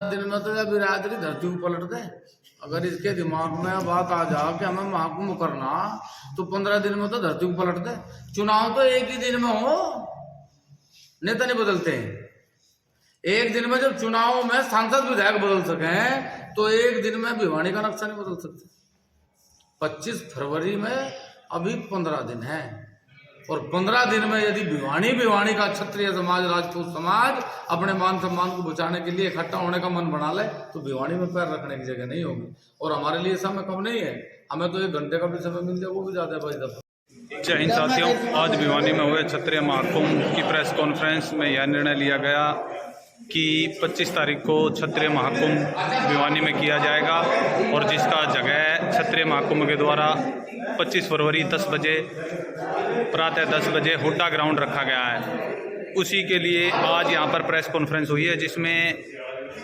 दिन में तो जब बिरादरी धरती को पलट दे। अगर इसके दिमाग में बात आ जा कि हमें महाकुंभ करना, तो 15 दिन में तो धरती को पलट दे। चुनाव तो एक ही दिन में हो, नेता नहीं बदलते हैं। एक दिन में जब चुनाव में सांसद विधायक बदल सके, तो एक दिन में भिवानी का नक्शा नहीं बदल सकते। 25 फरवरी में अभी 15 दिन है, और 15 दिन में यदि भिवानी का क्षत्रिय समाज, राजपूत समाज अपने मान सम्मान को बचाने के लिए इकट्ठा होने का मन बना ले, तो भिवानी में पैर रखने की जगह नहीं होगी। और हमारे लिए समय कम नहीं है, हमें तो 1 घंटे का भी समय मिल जाए वो भी ज्यादा है। 5 दफा। जय हिंद साथियों, आज भिवानी में हुए क्षत्रिय महाकुंभ की प्रेस कॉन्फ्रेंस में यह निर्णय लिया गया कि 25 तारीख को क्षत्रिय महाकुंभ भिवानी में किया जाएगा, और जिसका जगह क्षत्रिय महाकुंभ के द्वारा 25 फरवरी 10 बजे प्रातः 10 बजे हुड्डा ग्राउंड रखा गया है। उसी के लिए आज यहाँ पर प्रेस कॉन्फ्रेंस हुई है, जिसमें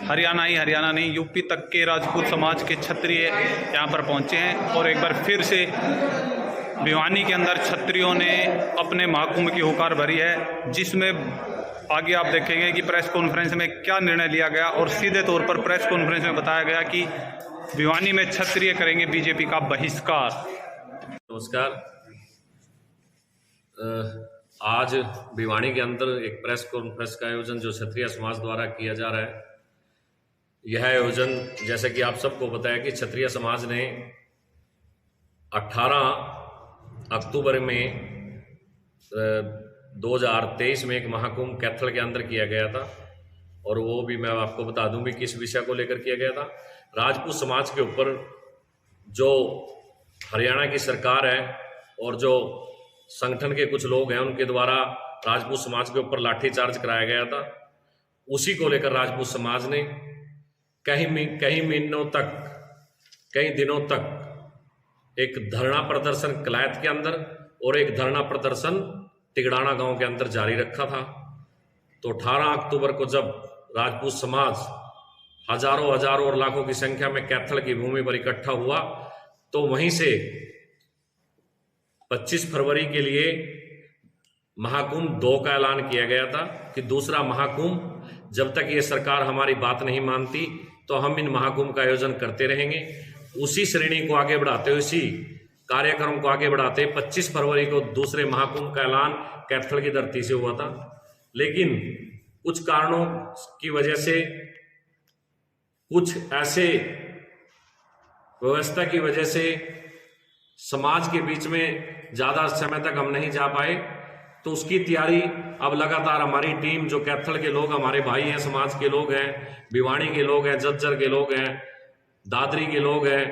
हरियाणा नहीं यूपी तक के राजपूत समाज के क्षत्रिय यहाँ पर पहुँचे हैं। और एक बार फिर से भिवानी के अंदर क्षत्रियों ने अपने महाकुंभ की हुकार भरी है, जिसमें आगे आप देखेंगे कि प्रेस कॉन्फ्रेंस में क्या निर्णय लिया गया। और सीधे तौर पर प्रेस कॉन्फ्रेंस में बताया गया कि भिवानी में क्षत्रिय करेंगे बीजेपी का बहिष्कार। नमस्कार। आज भिवानी के अंदर एक प्रेस कॉन्फ्रेंस का आयोजन जो क्षत्रिय समाज द्वारा किया जा रहा है। यह आयोजन, जैसे कि आप सबको पता है कि क्षत्रिय समाज ने 18 अक्टूबर में 2023 में एक महाकुंभ कैथल के अंदर किया गया था, और वो भी मैं आपको बता दूं भी किस विषय को लेकर किया गया था। राजपूत समाज के ऊपर जो हरियाणा की सरकार है और जो संगठन के कुछ लोग हैं, उनके द्वारा राजपूत समाज के ऊपर लाठीचार्ज कराया गया था। उसी को लेकर राजपूत समाज ने कई महीनों तक, कई दिनों तक एक धरना प्रदर्शन कलायत के अंदर और एक धरना प्रदर्शन तिगड़ाना गांव के अंदर जारी रखा था। तो 18 अक्टूबर को जब राजपूत समाज हजारों और लाखों की संख्या में कैथल की भूमि पर इकट्ठा हुआ, तो वहीं से 25 फरवरी के लिए महाकुंभ 2 का ऐलान किया गया था कि दूसरा महाकुंभ, जब तक ये सरकार हमारी बात नहीं मानती तो हम इन महाकुंभ का आयोजन करते रहेंगे। उसी श्रेणी को आगे बढ़ाते हुए, उसी कार्यक्रम को आगे बढ़ाते 25 फरवरी को दूसरे महाकुंभ का ऐलान कैथल की धरती से हुआ था। लेकिन कुछ कारणों की वजह से, कुछ ऐसे व्यवस्था की वजह से समाज के बीच में ज़्यादा समय तक हम नहीं जा पाए। तो उसकी तैयारी अब लगातार हमारी टीम, जो कैथल के लोग हमारे भाई हैं, समाज के लोग हैं, भिवानी के लोग हैं, झज्जर के लोग हैं, दादरी के लोग हैं,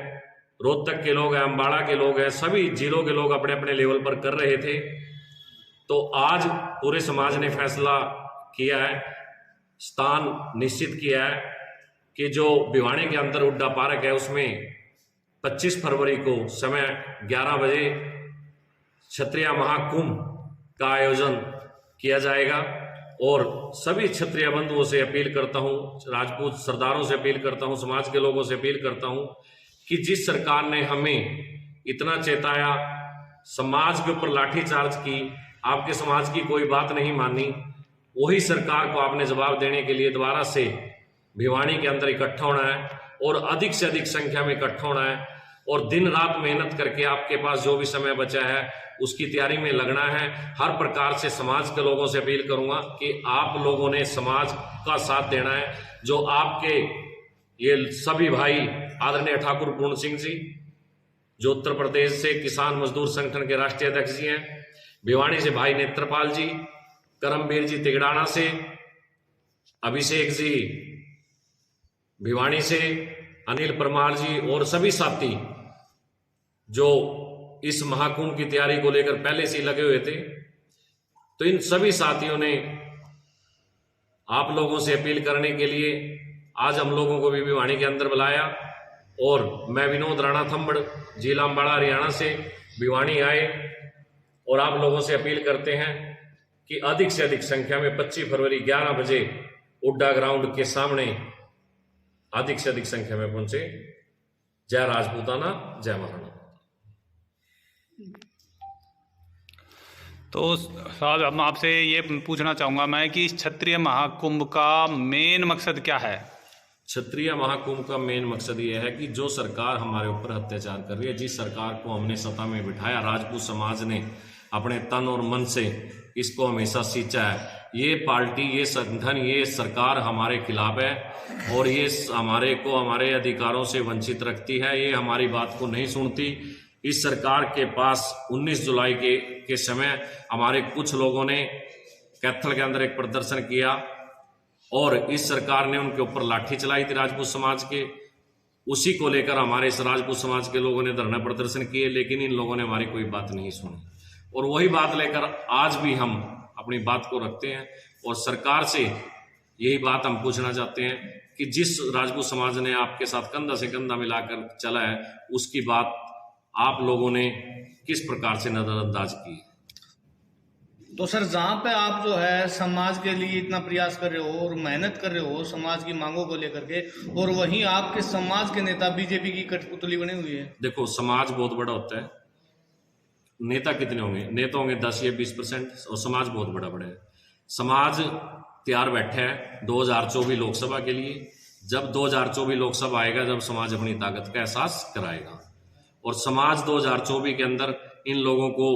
रोहतक के लोग हैं, अम्बाड़ा के लोग हैं, सभी जिलों के लोग अपने अपने लेवल पर कर रहे थे। तो आज पूरे समाज ने फैसला किया है, स्थान निश्चित किया है कि जो भिवानी के अंदर हुड्डा पार्क है, उसमें 25 फरवरी को समय 11 बजे क्षत्रिय महाकुंभ का आयोजन किया जाएगा। और सभी क्षत्रिय बंधुओं से अपील करता हूं, राजपूत सरदारों से अपील करता हूं, समाज के लोगों से अपील करता हूं कि जिस सरकार ने हमें इतना चेताया, समाज के ऊपर लाठीचार्ज की, आपके समाज की कोई बात नहीं मानी, वही सरकार को आपने जवाब देने के लिए दोबारा से भिवानी के अंदर इकट्ठा होना है, और अधिक से अधिक संख्या में इकट्ठा होना है, और दिन रात मेहनत करके आपके पास जो भी समय बचा है उसकी तैयारी में लगना है। हर प्रकार से समाज के लोगों से अपील करूंगा कि आप लोगों ने समाज का साथ देना है। जो आपके ये सभी भाई आदरणीय ठाकुर पूर्ण सिंह जी, जो उत्तर प्रदेश से किसान मजदूर संगठन के राष्ट्रीय अध्यक्ष जी हैं, भिवानी से भाई नेत्रपाल जी, करमवीर जी तिगड़ाना से, अभिषेक जी भिवानी से, अनिल परमार जी और सभी साथी जो इस महाकुंभ की तैयारी को लेकर पहले से ही लगे हुए थे। तो इन सभी साथियों ने आप लोगों से अपील करने के लिए आज हम लोगों को भी भिवानी के अंदर बुलाया, और मैं विनोद राणा थम्बड़, जिला अम्बाड़ा हरियाणा से भिवानी आए, और आप लोगों से अपील करते हैं कि अधिक से अधिक संख्या में 25 फरवरी 11 बजे हुड्डा ग्राउंड के सामने अधिक से अधिक संख्या में पहुंचे। जय राजपूताना, जय महाराणा। तो साहब, हम आपसे ये पूछना चाहूँगा मैं कि इस क्षत्रिय महाकुंभ का मेन मकसद क्या है? क्षत्रिय महाकुंभ का मेन मकसद ये है कि जो सरकार हमारे ऊपर अत्याचार कर रही है, जिस सरकार को हमने सत्ता में बिठाया, राजपूत समाज ने अपने तन और मन से इसको हमेशा सींचा है, ये पार्टी, ये संगठन, ये सरकार हमारे खिलाफ है और ये हमारे अधिकारों से वंचित रखती है। ये हमारी बात को नहीं सुनती। इस सरकार के पास 19 जुलाई के समय हमारे कुछ लोगों ने कैथल के अंदर एक प्रदर्शन किया और इस सरकार ने उनके ऊपर लाठी चलाई थी राजपूत समाज के। उसी को लेकर हमारे इस राजपूत समाज के लोगों ने धरना प्रदर्शन किए, लेकिन इन लोगों ने हमारी कोई बात नहीं सुनी और वही बात लेकर आज भी हम अपनी बात को रखते हैं और सरकार से यही बात हम पूछना चाहते हैं कि जिस राजपूत समाज ने आपके साथ कंधा से कंधा मिलाकर चला है, उसकी बात आप लोगों ने किस प्रकार से नजरअंदाज की। तो सर, जहाँ पे आप जो है समाज के लिए इतना प्रयास कर रहे हो और मेहनत कर रहे हो समाज की मांगों को लेकर के, और वहीं आपके समाज के नेता बीजेपी की कठपुतली बनी हुई है। देखो, समाज बहुत बड़ा होता है, नेता कितने होंगे? नेता होंगे 10 या 20% और समाज बहुत बड़ा है। समाज तैयार बैठा है 2024 लोकसभा के लिए। जब 2024 लोकसभा आएगा, जब समाज अपनी ताकत का एहसास कराएगा और समाज 2024 के अंदर इन लोगों को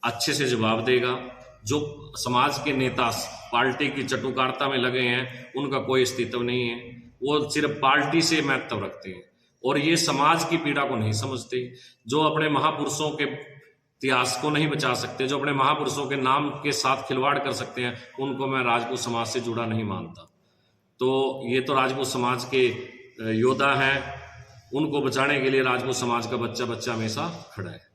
अच्छे से जवाब देगा। जो समाज के नेता पार्टी की चटुकारिता में लगे हैं, उनका कोई अस्तित्व नहीं है, वो सिर्फ पार्टी से महत्व रखते हैं और ये समाज की पीड़ा को नहीं समझते। जो अपने महापुरुषों के इतिहास को नहीं बचा सकते, जो अपने महापुरुषों के नाम के साथ खिलवाड़ कर सकते हैं, उनको मैं राजपूत समाज से जुड़ा नहीं मानता। तो ये तो राजपूत समाज के योद्धा हैं, उनको बचाने के लिए राजपूत समाज का बच्चा हमेशा खड़ा है।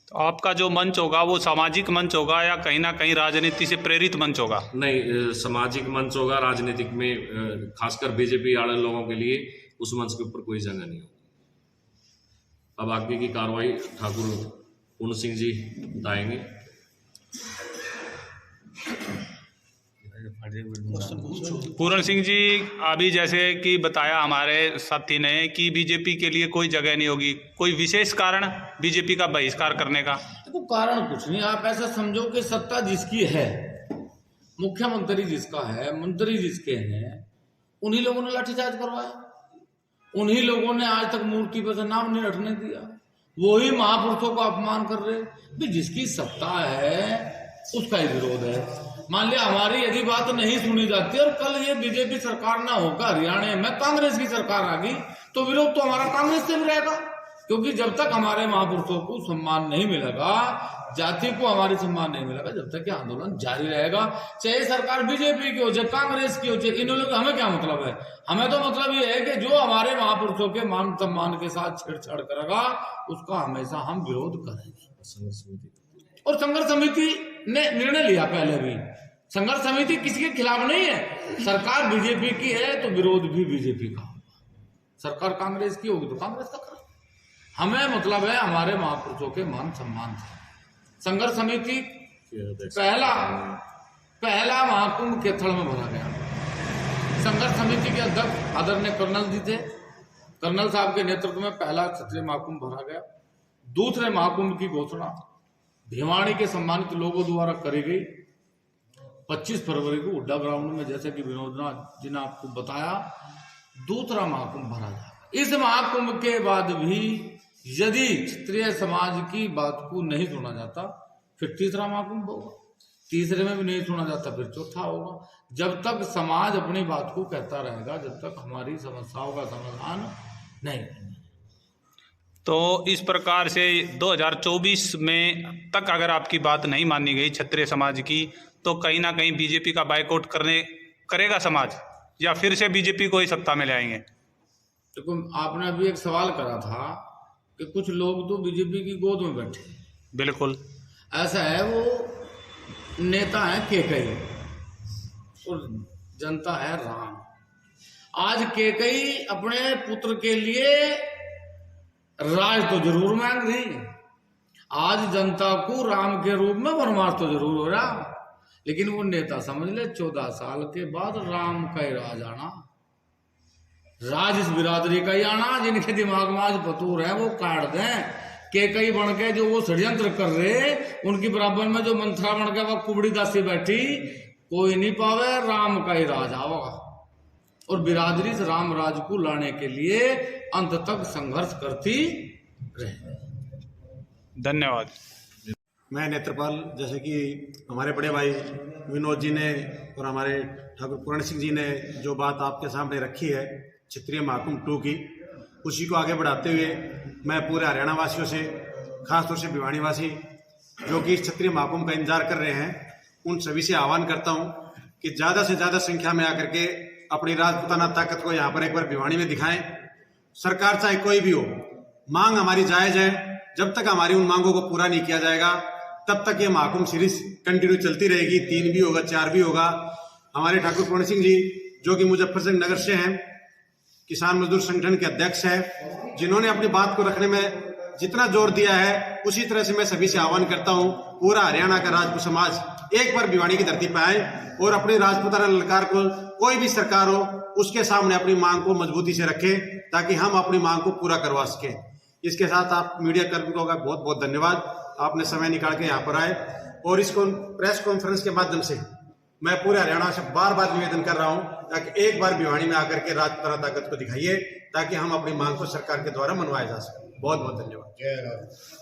तो आपका जो मंच होगा वो सामाजिक मंच होगा या कहीं ना कहीं राजनीति से प्रेरित मंच होगा? नहीं, सामाजिक मंच होगा। राजनीतिक में खासकर बीजेपी वाले लोगों के लिए उस मंच के ऊपर कोई जगह नहीं होगी। अब आगे की कार्रवाई ठाकुर पूर्ण सिंह जी बताएंगे। पूर्ण सिंह जी, अभी जैसे कि बताया हमारे साथी ने कि बीजेपी के लिए कोई जगह नहीं होगी, कोई विशेष कारण बीजेपी का बहिष्कार करने का? देखो, कारण कुछ नहीं। आप ऐसा समझो कि सत्ता जिसकी है, मुख्यमंत्री जिसका है, मंत्री जिसके हैं, उन्हीं लोगों ने लाठीचार्ज करवाया, उन्हीं लोगों ने आज तक मूर्ति पर से नाम नहीं हटने दिया, वही महापुरुषों को अपमान कर रहे। भी जिसकी सत्ता है उसका ही विरोध है। मान लिया हमारी यदि बात नहीं सुनी जाती और कल ये बीजेपी सरकार ना होकर हरियाणा में कांग्रेस की सरकार आ गई, तो विरोध तो हमारा कांग्रेस से भी रहेगा, क्योंकि जब तक हमारे महापुरुषों को सम्मान नहीं मिलेगा, जाति को हमारी सम्मान नहीं मिलेगा, जब तक ये आंदोलन जारी रहेगा। चाहे सरकार बीजेपी की हो, चाहे कांग्रेस की हो, चाहे इन लोगों का हमें क्या मतलब है? हमें तो मतलब ये है कि जो हमारे महापुरुषों के मान सम्मान के साथ छेड़छाड़ करेगा, उसका हमेशा हम विरोध करेंगे। और संघर्ष समिति ने निर्णय लिया, पहले भी संघर्ष समिति किसी के खिलाफ नहीं है। सरकार बीजेपी की है तो विरोध भी बीजेपी का होगा, सरकार कांग्रेस की होगी तो कांग्रेस का करें। हमें मतलब है हमारे महापुरुषों के मान सम्मान से। संघर्ष समिति पहला महाकुंभ कैथल में भरा गया। संघर्ष समिति के अध्यक्ष आदरणीय कर्नल जी थे। कर्नल साहब के नेतृत्व में पहला क्षत्रिय महाकुंभ भरा गया। दूसरे महाकुंभ की घोषणा भिवाड़ी के सम्मानित लोगों द्वारा करी गई 25 फरवरी को हुड्डा ग्राउंड में, जैसे कि विनोदनाथ जी ने आपको बताया। दूसरा महाकुंभ भरा जाएगा। इस महाकुंभ के बाद भी यदि क्षत्रिय समाज की बात को नहीं सुना जाता, फिर तीसरा महाकुंभ होगा। तीसरे में भी नहीं सुना जाता, फिर चौथा होगा। जब तक समाज अपनी बात को कहता रहेगा, जब तक हमारी समस्याओं का समाधान नहीं। तो इस प्रकार से 2024 में तक अगर आपकी बात नहीं मानी गई क्षत्रिय समाज की, तो कहीं ना कहीं बीजेपी का बायकॉट करेगा समाज, या फिर से बीजेपी को ही सत्ता में ले आएंगे? देखो, आपने अभी एक सवाल करा था कि कुछ लोग तो बीजेपी की गोद में बैठे। बिल्कुल ऐसा है, वो नेता है केकई और जनता है राम। आज केकई अपने पुत्र के लिए राज तो जरूर मांग रही, आज जनता को राम के रूप में वनवास तो जरूर हो रहा, लेकिन वो नेता समझ ले 14 साल के बाद राम का ही राज आना, राज इस बिरादरी का ही आना। जिनके दिमाग में आज पतूर है वो काट दें। केकई बन के जो वो षड्यंत्र कर रहे, उनकी बराबर में जो मंत्रा बन के वो कुबड़ी दासी बैठी, कोई नहीं पावे, राम का ही राज आवेगा। और बिरादरी से राम राज को लाने के लिए अंत तक संघर्ष करती रहे। धन्यवाद। मैं नेत्रपाल, जैसे कि हमारे बड़े भाई विनोद जी ने और हमारे ठाकुर पूर्ण सिंह जी ने जो बात आपके सामने रखी है क्षेत्रीय महाकुंभ 2 की, उसी को आगे बढ़ाते हुए मैं पूरे हरियाणा वासियों से, खासतौर से भिवानी वासी जो कि इस क्षेत्रीय महाकुंभ का इंतजार कर रहे हैं, उन सभी से आह्वान करता हूं कि ज़्यादा से ज़्यादा संख्या में आकर के अपनी राजपूताना ताकत को यहाँ पर एक बार भिवानी में दिखाएं। सरकार चाहे कोई भी हो, मांग हमारी जायज है। जब तक हमारी उन मांगों को पूरा नहीं किया जाएगा तब तक ये महाकुंभ सीरीज कंटिन्यू चलती रहेगी। 3 भी होगा, 4 भी होगा। हमारे ठाकुर पूर्ण सिंह जी जो कि मुजफ्फरनगर नगर से हैं, किसान मजदूर संगठन के अध्यक्ष हैं, जिन्होंने अपनी बात को रखने में जितना जोर दिया है, उसी तरह से मैं सभी से आह्वान करता हूं, पूरा हरियाणा का राजपूत समाज एक बार भिवानी की धरती पर आए और अपनी राजपूताना ललकार को, कोई भी सरकार हो उसके सामने अपनी मांग को मजबूती से रखे ताकि हम अपनी मांग को पूरा करवा सके। इसके साथ आप मीडिया कर्मियों का बहुत बहुत धन्यवाद, आपने समय निकाल के यहाँ पर आए। और इस प्रेस कॉन्फ्रेंस के माध्यम से मैं पूरे हरियाणा से बार बार निवेदन कर रहा हूँ ताकि एक बार भिवानी में आकर के राजपूताना ताकत को दिखाइए ताकि हम अपनी मांग को सरकार के द्वारा मनवाया जा सके। बहुत बहुत धन्यवाद।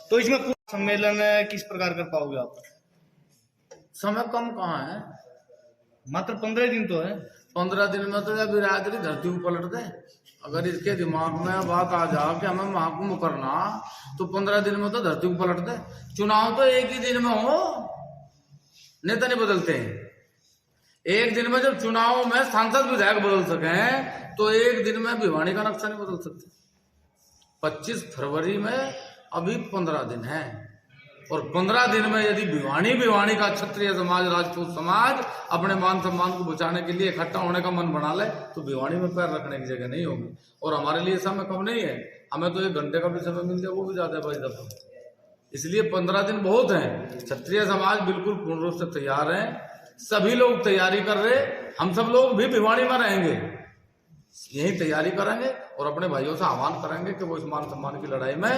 तो इसमें पूरा सम्मेलन किस प्रकार कर पाओगे आप? समय कम कहाँ है, मात्र 15 दिन तो है। 15 दिन में तो जब बिरादरी धरती को पलट दे। अगर इसके दिमाग में बात आ जा कि हमें महाकुंभ करना, तो 15 दिन में तो धरती को पलट दे। चुनाव तो एक ही दिन में हो, नेता नहीं बदलते हैं। एक दिन में जब चुनाव में सांसद विधायक बदल सके तो एक दिन में भिवानी का नक्शा नहीं बदल सकते। 25 फरवरी में अभी 15 दिन है और 15 दिन में यदि भिवानी का क्षत्रिय समाज, राजपूत समाज अपने मान सम्मान को बचाने के लिए इकट्ठा होने का मन बना ले तो भिवानी में पैर रखने की जगह नहीं होगी। और हमारे लिए समय कम नहीं है, हमें तो 1 घंटे का भी समय मिल जाए वो भी ज्यादा है भाई दफा। इसलिए 15 दिन बहुत है। क्षत्रिय समाज बिल्कुल पूर्ण रूप से तैयार है, सभी लोग तैयारी कर रहे, हम सब लोग भी भिवानी में रहेंगे, यही तैयारी करेंगे और अपने भाइयों से आह्वान करेंगे कि वो इस मान सम्मान की लड़ाई में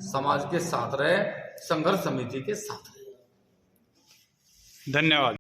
समाज के साथ रहे, संघर्ष समिति के साथ रहे। धन्यवाद।